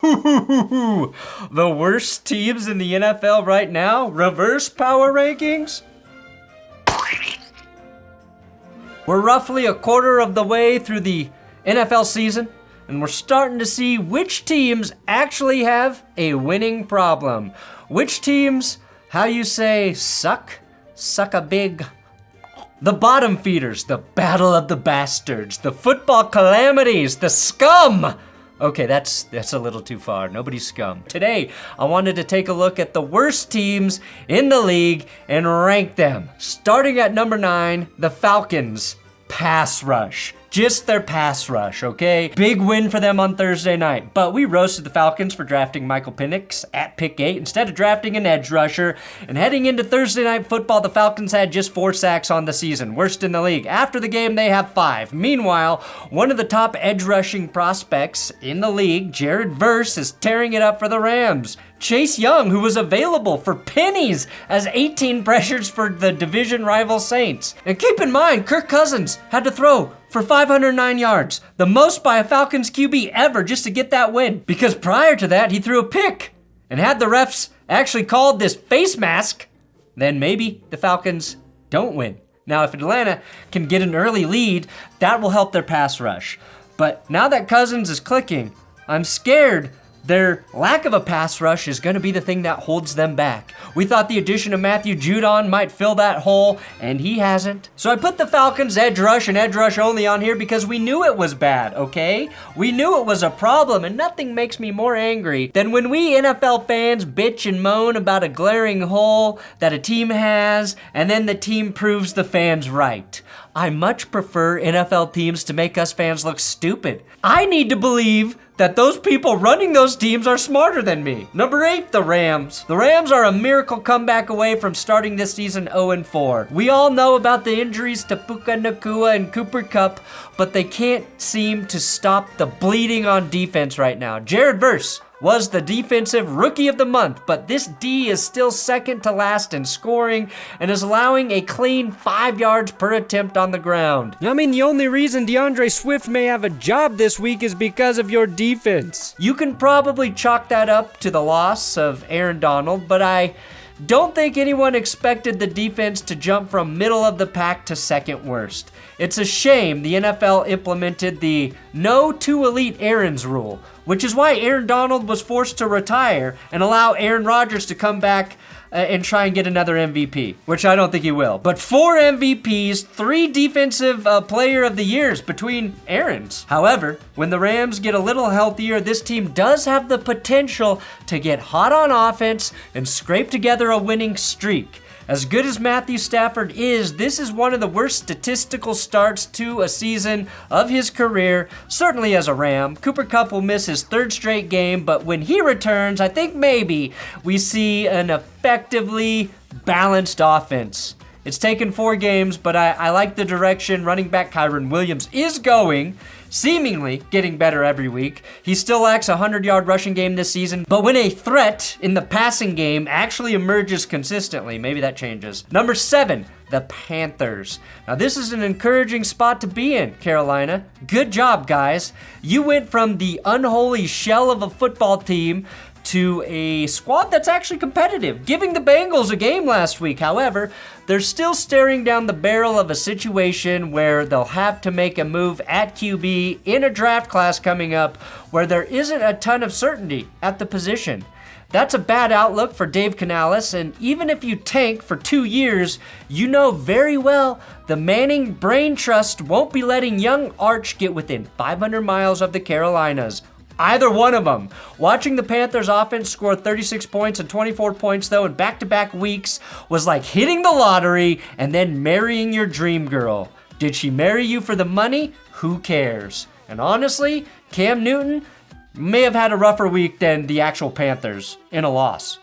The worst teams in the NFL right now? Reverse power rankings? We're roughly a quarter of the way through the NFL season, and we're starting to see which teams actually have a winning problem. Which teams, how you say, suck a big... The bottom feeders, the battle of the bastards, the football calamities, the scum. Okay, that's a little too far. Nobody's scum. Today, I wanted to take a look at the worst teams in the league and rank them. Starting at number 9, the Falcons. Pass rush. Just their pass rush, okay? Big win for them on Thursday night. But we roasted the Falcons for drafting Michael Penix at pick 8 instead of drafting an edge rusher. And heading into Thursday night football, the Falcons had just 4 sacks on the season, worst in the league. After the game, they have 5. Meanwhile, one of the top edge rushing prospects in the league, Jared Verse, is tearing it up for the Rams. Chase Young, who was available for pennies, has 18 pressures for the division rival Saints. And keep in mind, Kirk Cousins had to throw for 509 yards, the most by a Falcons QB ever just to get that win. Because prior to that, he threw a pick. And had the refs actually called this face mask, then maybe the Falcons don't win. Now, if Atlanta can get an early lead, that will help their pass rush. But now that Cousins is clicking, I'm scared their lack of a pass rush is going to be the thing that holds them back. We thought the addition of Matthew Judon might fill that hole, and he hasn't. So I put the Falcons edge rush and edge rush only on here because we knew it was bad, okay? We knew it was a problem, and nothing makes me more angry than when we NFL fans bitch and moan about a glaring hole that a team has, and then the team proves the fans right. I much prefer NFL teams to make us fans look stupid. I need to believe that those people running those teams are smarter than me. Number 8, the Rams. The Rams are a miracle comeback away from starting this season 0-4. We all know about the injuries to Puka Nacua and Cooper Kupp, but they can't seem to stop the bleeding on defense right now. Jared Verse was the defensive rookie of the month, but this D is still second to last in scoring and is allowing a clean 5 yards per attempt on the ground. I mean, the only reason DeAndre Swift may have a job this week is because of your defense. You can probably chalk that up to the loss of Aaron Donald, but I don't think anyone expected the defense to jump from middle of the pack to second worst. It's a shame the NFL implemented the no 2 elite Aarons rule, which is why Aaron Donald was forced to retire and allow Aaron Rodgers to come back and try and get another MVP, which I don't think he will. But 4 MVPs, 3 defensive player of the years between Aarons. However, when the Rams get a little healthier, this team does have the potential to get hot on offense and scrape together a winning streak. As good as Matthew Stafford is, this is one of the worst statistical starts to a season of his career, certainly as a Ram. Cooper Kupp will miss his 3rd straight game, but when he returns, I think maybe we see an effectively balanced offense. It's taken 4 games, but I like the direction running back Kyren Williams is going, seemingly getting better every week. He still lacks a 100-yard rushing game this season, but when a threat in the passing game actually emerges consistently, maybe that changes. Number 7, the Panthers. Now this is an encouraging spot to be in, Carolina. Good job, guys. You went from the unholy shell of a football team to a squad that's actually competitive, giving the Bengals a game last week. However, they're still staring down the barrel of a situation where they'll have to make a move at QB in a draft class coming up where there isn't a ton of certainty at the position. That's a bad outlook for Dave Canales, and even if you tank for 2 years, you know very well the Manning Brain Trust won't be letting young Arch get within 500 miles of the Carolinas. Either one of them. Watching the Panthers offense score 36 points and 24 points, though, in back-to-back weeks was like hitting the lottery and then marrying your dream girl. Did she marry you for the money? Who cares? And honestly, Cam Newton may have had a rougher week than the actual Panthers in a loss.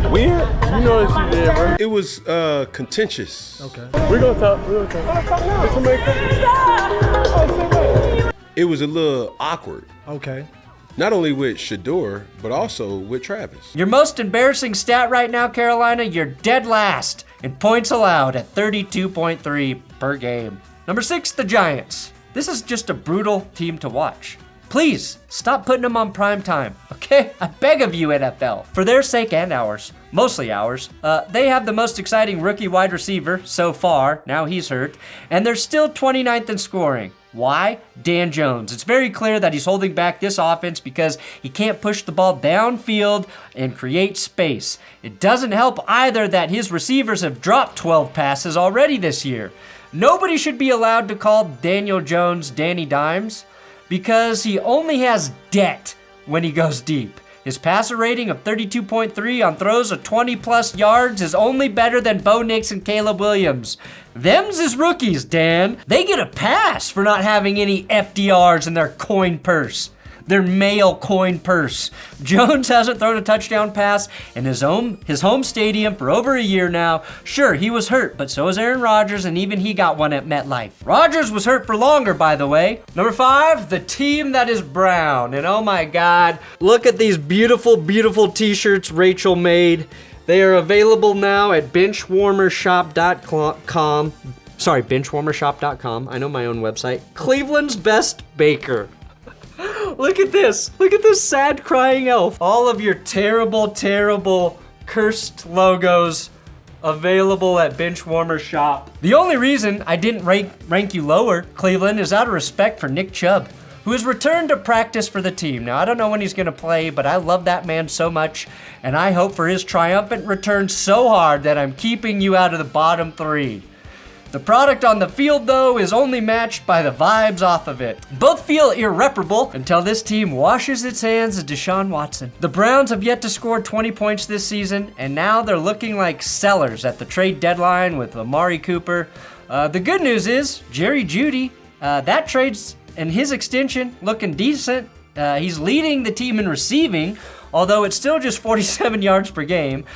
Weird? You know what she did, bro. It was contentious. Okay. We're gonna talk. It was a little awkward. Okay. Not only with Shador, but also with Travis. Your most embarrassing stat right now, Carolina, you're dead last in points allowed at 32.3 per game. Number 6, the Giants. This is just a brutal team to watch. Please, stop putting them on prime time, okay? I beg of you, NFL. For their sake and ours, mostly ours, they have the most exciting rookie wide receiver so far, now he's hurt, and they're still 29th in scoring. Why? Dan Jones. It's very clear that he's holding back this offense because he can't push the ball downfield and create space. It doesn't help either that his receivers have dropped 12 passes already this year. Nobody should be allowed to call Daniel Jones Danny Dimes, because he only has debt when he goes deep. His passer rating of 32.3 on throws of 20 plus yards is only better than Bo Nix and Caleb Williams. Them's his rookies, Dan. They get a pass for not having any FDRs in their coin purse. Their male coin purse. Jones hasn't thrown a touchdown pass in his home stadium for over a year now. Sure, he was hurt, but so was Aaron Rodgers, and even he got one at MetLife. Rodgers was hurt for longer, by the way. Number 5, the team that is brown. And oh my God, look at these beautiful, beautiful t-shirts Rachel made. They are available now at benchwarmershop.com. Sorry, benchwarmershop.com. I know my own website. Cleveland's best baker. Look at this. Look at this sad crying elf. All of your terrible, terrible, cursed logos available at Benchwarmer Shop. The only reason I didn't rank you lower, Cleveland, is out of respect for Nick Chubb, who has returned to practice for the team. Now, I don't know when he's going to play, but I love that man so much, and I hope for his triumphant return so hard that I'm keeping you out of the bottom 3. The product on the field, though, is only matched by the vibes off of it. Both feel irreparable until this team washes its hands of Deshaun Watson. The Browns have yet to score 20 points this season, and now they're looking like sellers at the trade deadline with Amari Cooper. The good news is, Jerry Jeudy, that trade's and his extension looking decent. He's leading the team in receiving, although it's still just 47 yards per game.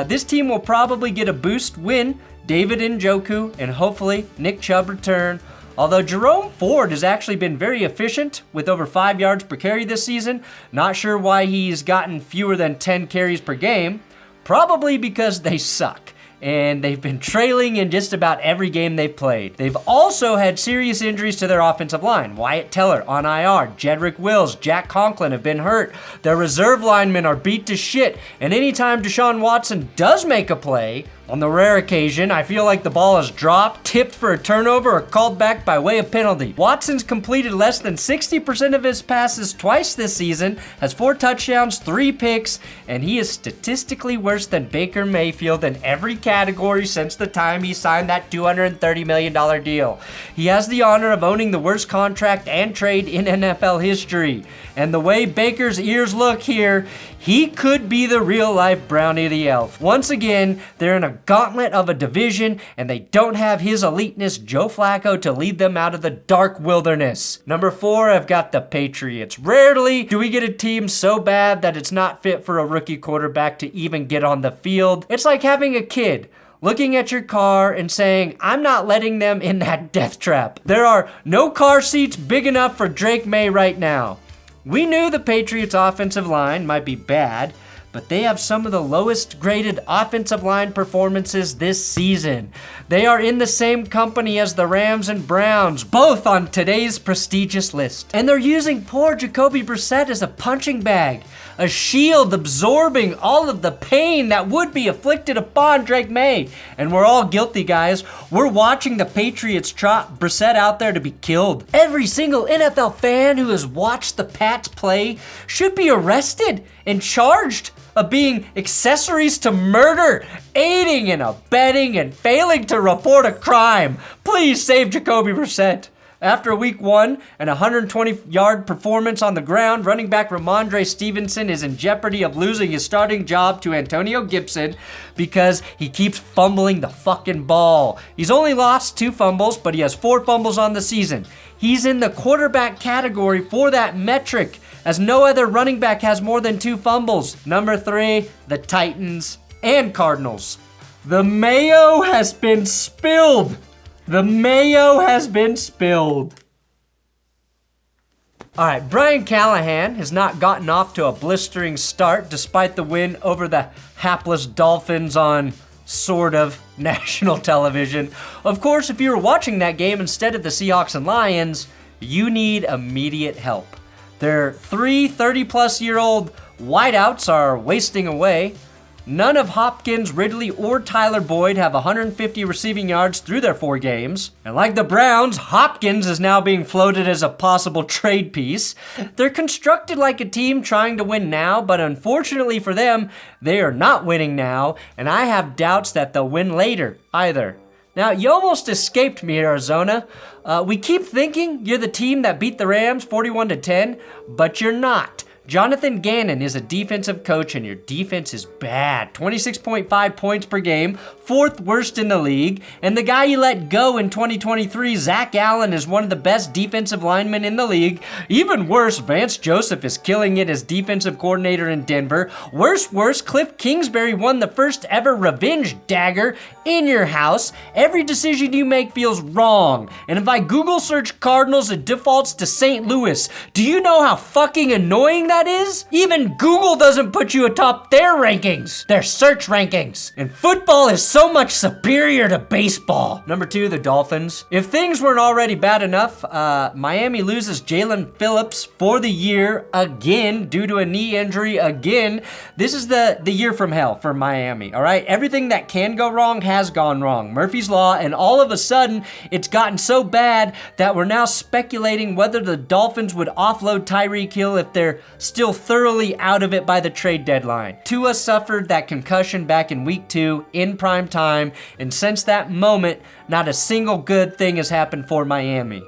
This team will probably get a boost when David Njoku and hopefully Nick Chubb return. Although Jerome Ford has actually been very efficient with over 5 yards per carry this season. Not sure why he's gotten fewer than 10 carries per game. Probably because they suck, and they've been trailing in just about every game they've played. They've also had serious injuries to their offensive line. Wyatt Teller on IR, Jedrick Wills, Jack Conklin have been hurt. Their reserve linemen are beat to shit, and anytime Deshaun Watson does make a play, on the rare occasion, I feel like the ball is dropped, tipped for a turnover, or called back by way of penalty. Watson's completed less than 60% of his passes twice this season, has 4 touchdowns, 3 picks, and he is statistically worse than Baker Mayfield in every category since the time he signed that $230 million deal. He has the honor of owning the worst contract and trade in NFL history. And the way Baker's ears look here, he could be the real-life Brownie the Elf. Once again, they're in a gauntlet of a division, and they don't have his eliteness, Joe Flacco, to lead them out of the dark wilderness. Number 4, I've got the Patriots. Rarely do we get a team so bad that it's not fit for a rookie quarterback to even get on the field. It's like having a kid looking at your car and saying, I'm not letting them in that death trap. There are no car seats big enough for Drake May right now. We knew the Patriots' offensive line might be bad, but they have some of the lowest graded offensive line performances this season. They are in the same company as the Rams and Browns, both on today's prestigious list. And they're using poor Jacoby Brissett as a punching bag, a shield absorbing all of the pain that would be afflicted upon Drake May. And we're all guilty, guys. We're watching the Patriots trot Brissett out there to be killed. Every single NFL fan who has watched the Pats play should be arrested and charged of being accessories to murder, aiding and abetting, and failing to report a crime. Please save Jacoby Brissett. After week 1 and a 120-yard performance on the ground, running back Ramondre Stevenson is in jeopardy of losing his starting job to Antonio Gibson because he keeps fumbling the fucking ball. He's only lost 2 fumbles, but he has 4 fumbles on the season. He's in the quarterback category for that metric, as no other running back has more than 2 fumbles. Number 3, the Titans and Cardinals. The mayo has been spilled. The mayo has been spilled. All right, Brian Callahan has not gotten off to a blistering start despite the win over the hapless Dolphins on sort of national television. Of course, if you were watching that game instead of the Seahawks and Lions, you need immediate help. Their 3 30-plus-year-old wideouts are wasting away. None of Hopkins, Ridley, or Tyler Boyd have 150 receiving yards through their 4 games. And like the Browns, Hopkins is now being floated as a possible trade piece. They're constructed like a team trying to win now, but unfortunately for them, they are not winning now, and I have doubts that they'll win later either. Now, you almost escaped me, Arizona. We keep thinking you're the team that beat the Rams 41-10, but you're not. Jonathan Gannon is a defensive coach, and your defense is bad. 26.5 points per game, 4th worst in the league. And the guy you let go in 2023, Zach Allen, is one of the best defensive linemen in the league. Even worse, Vance Joseph is killing it as defensive coordinator in Denver. Worse, Cliff Kingsbury won the first ever revenge dagger in your house. Every decision you make feels wrong. And if I Google search Cardinals, it defaults to St. Louis. Do you know how fucking annoying that is? Even Google doesn't put you atop their rankings, their search rankings. And football is so much superior to baseball. Number 2, the Dolphins. If things weren't already bad enough, Miami loses Jalen Phillips for the year again due to a knee injury again. This is the year from hell for Miami, all right? Everything that can go wrong has gone wrong. Murphy's Law, and all of a sudden, it's gotten so bad that we're now speculating whether the Dolphins would offload Tyreek Hill if they're still thoroughly out of it by the trade deadline. Tua suffered that concussion back in week 2 in prime time, and since that moment, not a single good thing has happened for Miami.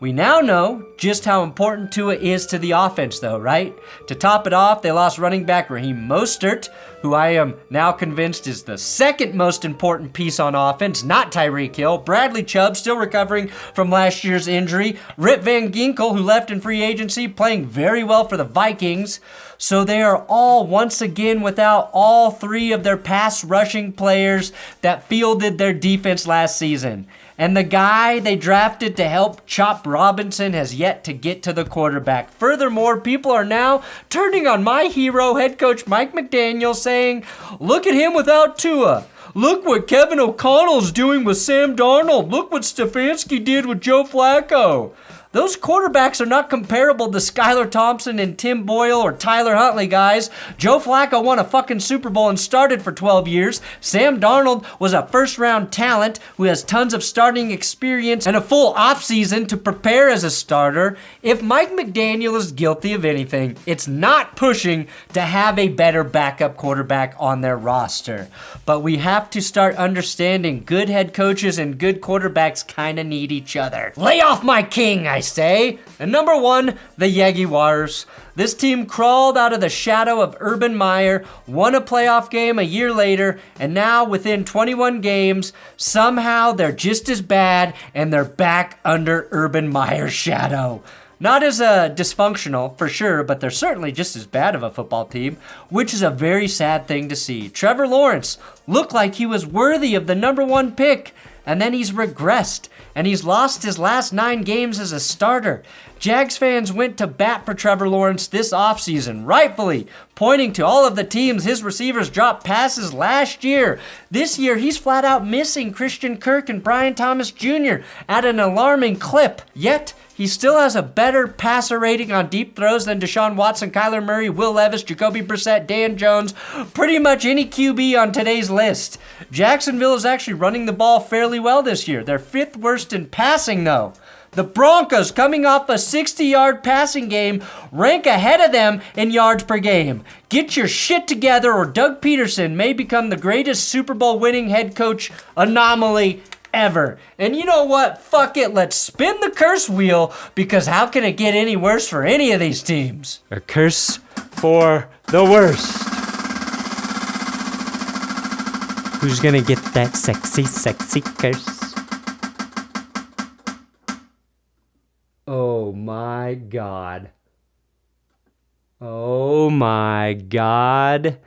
We now know just how important Tua is to the offense, though, right? To top it off, they lost running back Raheem Mostert, who I am now convinced is the second most important piece on offense, not Tyreek Hill. Bradley Chubb, still recovering from last year's injury. Rip Van Ginkel, who left in free agency, playing very well for the Vikings. So they are all once again without all 3 of their pass rushing players that fielded their defense last season. And the guy they drafted to help Chop Robinson has yet to get to the quarterback. Furthermore, people are now turning on my hero, head coach Mike McDaniel, saying, look at him without Tua. Look what Kevin O'Connell's doing with Sam Darnold. Look what Stefanski did with Joe Flacco. Those quarterbacks are not comparable to Skylar Thompson and Tim Boyle or Tyler Huntley, guys. Joe Flacco won a fucking Super Bowl and started for 12 years. Sam Darnold was a first-round talent who has tons of starting experience and a full offseason to prepare as a starter. If Mike McDaniel is guilty of anything, it's not pushing to have a better backup quarterback on their roster. But we have to start understanding good head coaches and good quarterbacks kind of need each other. Lay off my king, I say. And number 1, the Jaguars. This team crawled out of the shadow of Urban Meyer, won a playoff game a year later, and now within 21 games, somehow they're just as bad and they're back under Urban Meyer's shadow. Not as dysfunctional, for sure, but they're certainly just as bad of a football team, which is a very sad thing to see. Trevor Lawrence looked like he was worthy of the number 1 pick, and then he's regressed, and he's lost his last 9 games as a starter. Jags fans went to bat for Trevor Lawrence this offseason, rightfully, pointing to all of the teams his receivers dropped passes last year. This year, he's flat out missing Christian Kirk and Brian Thomas Jr. at an alarming clip. Yet, he still has a better passer rating on deep throws than Deshaun Watson, Kyler Murray, Will Levis, Jacoby Brissett, Dan Jones, pretty much any QB on today's list. Jacksonville is actually running the ball fairly well this year. They're 5th worst in passing, though. The Broncos, coming off a 60-yard passing game, rank ahead of them in yards per game. Get your shit together or Doug Peterson may become the greatest Super Bowl winning head coach anomaly ever. And you know what? Fuck it. Let's spin the curse wheel, because how can it get any worse for any of these teams? A curse for the worst. Who's gonna get that sexy, sexy curse? Oh my God. Oh my God.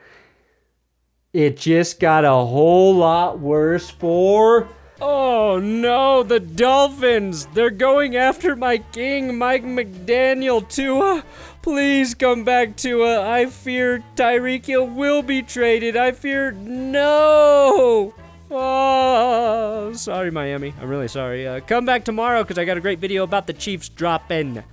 It just got a whole lot worse for... Oh no, the Dolphins! They're going after my king, Mike McDaniel. Tua, please come back, Tua. I fear Tyreek Hill will be traded. I fear... No! Oh, sorry, Miami. I'm really sorry. Come back tomorrow because I got a great video about the Chiefs dropping.